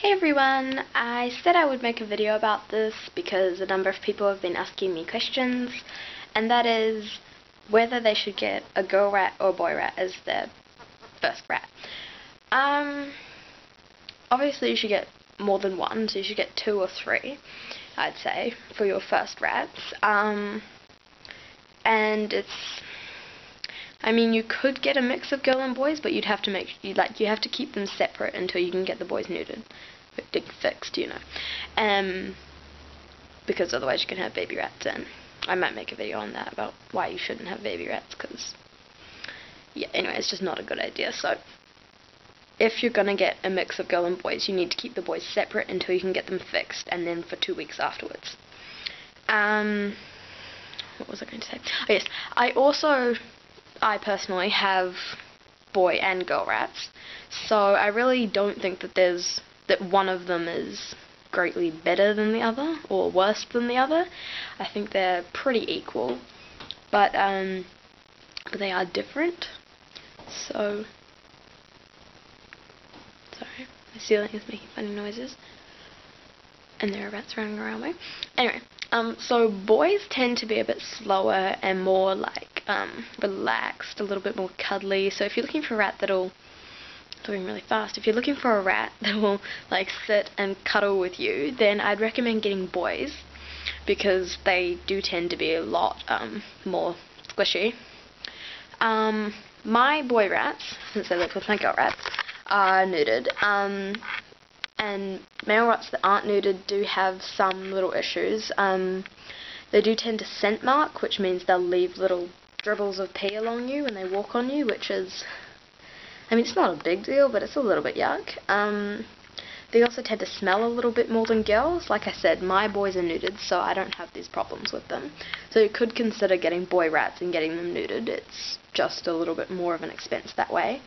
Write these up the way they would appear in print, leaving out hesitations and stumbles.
Hey everyone, I said I would make a video about this because a number of people have been asking me questions, and that is whether they should get a girl rat or a boy rat as their first rat. Obviously you should get more than one, so you should get 2 or 3, I'd say, for your first rats. And you could get a mix of girl and boys, but you have to keep them separate until you can get the boys neutered, fixed, because otherwise you can have baby rats, and I might make a video on that about why you shouldn't have baby rats, because anyway, it's just not a good idea. So if you're gonna get a mix of girl and boys, you need to keep the boys separate until you can get them fixed, and then for 2 weeks afterwards. What was I going to say? Oh yes, I personally have boy and girl rats, so I really don't think that one of them is greatly better than the other or worse than the other. I think they're pretty equal, but they are different. So sorry, my ceiling is making funny noises, and there are rats running around me. Anyway, so boys tend to be a bit slower and more relaxed, a little bit more cuddly. So if you're looking for a rat talking really fast, if you're looking for a rat that will sit and cuddle with you, then I'd recommend getting boys, because they do tend to be a lot more squishy. My boy rats, since I live with my girl rats, are neutered, and male rats that aren't neutered do have some little issues. They do tend to scent mark, which means they'll leave little dribbles of pee along you when they walk on you, which is, it's not a big deal, but it's a little bit yuck. They also tend to smell a little bit more than girls. Like I said, my boys are neutered, so I don't have these problems with them. So you could consider getting boy rats and getting them neutered. It's just a little bit more of an expense that way.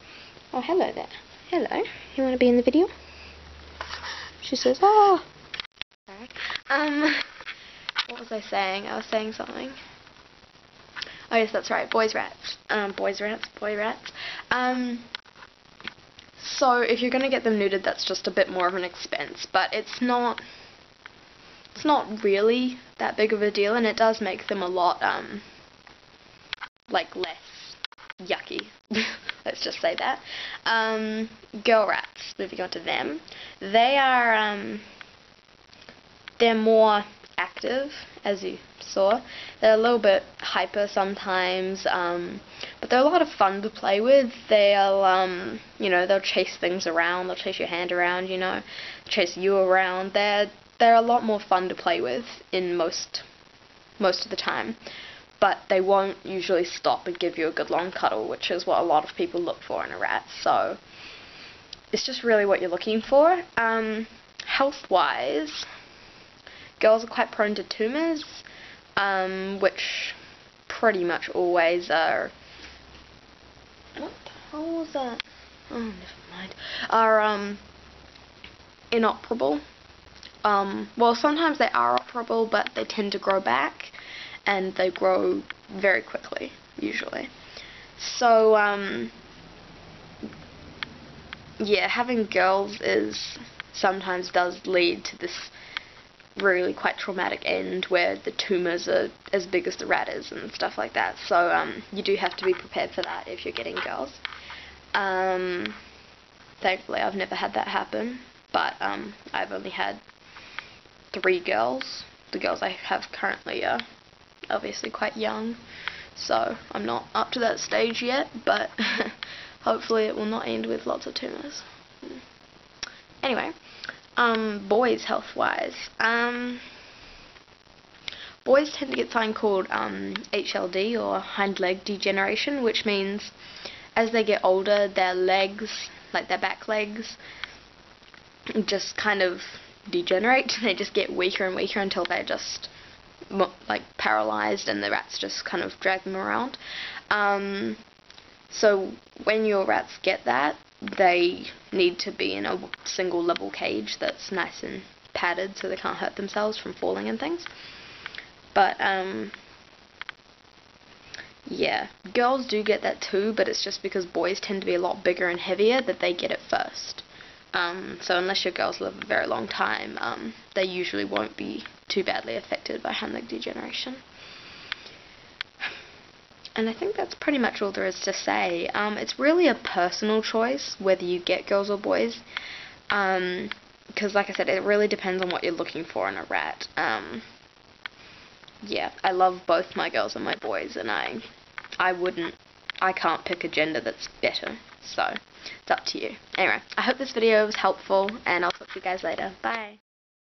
Oh, hello there. Hello. You want to be in the video? She says, ah. What was I saying? I was saying something. Oh yes, that's right. Boy rats. So if you're gonna get them neutered, that's just a bit more of an expense, but it's not really that big of a deal, and it does make them a lot less yucky. Let's just say that. Girl rats, moving on to them, they're more active, as you saw. They're a little bit hyper sometimes, but they're a lot of fun to play with. They'll chase things around, they'll chase your hand around, chase you around. They're a lot more fun to play with in most of the time, but they won't usually stop and give you a good long cuddle, which is what a lot of people look for in a rat. So it's just really what you're looking for. Health-wise, girls are quite prone to tumours, which pretty much always are... What the hell was that? Oh, never mind. Are inoperable. Well, sometimes they are operable, but they tend to grow back, and they grow very quickly, usually. So, having girls sometimes does lead to this really quite traumatic end where the tumours are as big as the rat is and stuff like that. So you do have to be prepared for that if you're getting girls. Thankfully I've never had that happen, but I've only had 3 girls. The girls I have currently are obviously quite young, so I'm not up to that stage yet, but hopefully it will not end with lots of tumours. Anyway, boys health-wise. Boys tend to get something called HLD, or hind leg degeneration, which means as they get older, their legs, their back legs, just kind of degenerate. They just get weaker and weaker until they're just paralyzed, and the rats just kind of drag them around. So when your rats get that, they need to be in a single level cage that's nice and padded so they can't hurt themselves from falling and things. But girls do get that too, but it's just because boys tend to be a lot bigger and heavier that they get it first. So unless your girls live a very long time, they usually won't be too badly affected by hair degeneration. And I think that's pretty much all there is to say. It's really a personal choice whether you get girls or boys, because like I said, it really depends on what you're looking for in a rat. Yeah, I love both my girls and my boys, and I can't pick a gender that's better, so it's up to you. Anyway, I hope this video was helpful, and I'll talk to you guys later. Bye!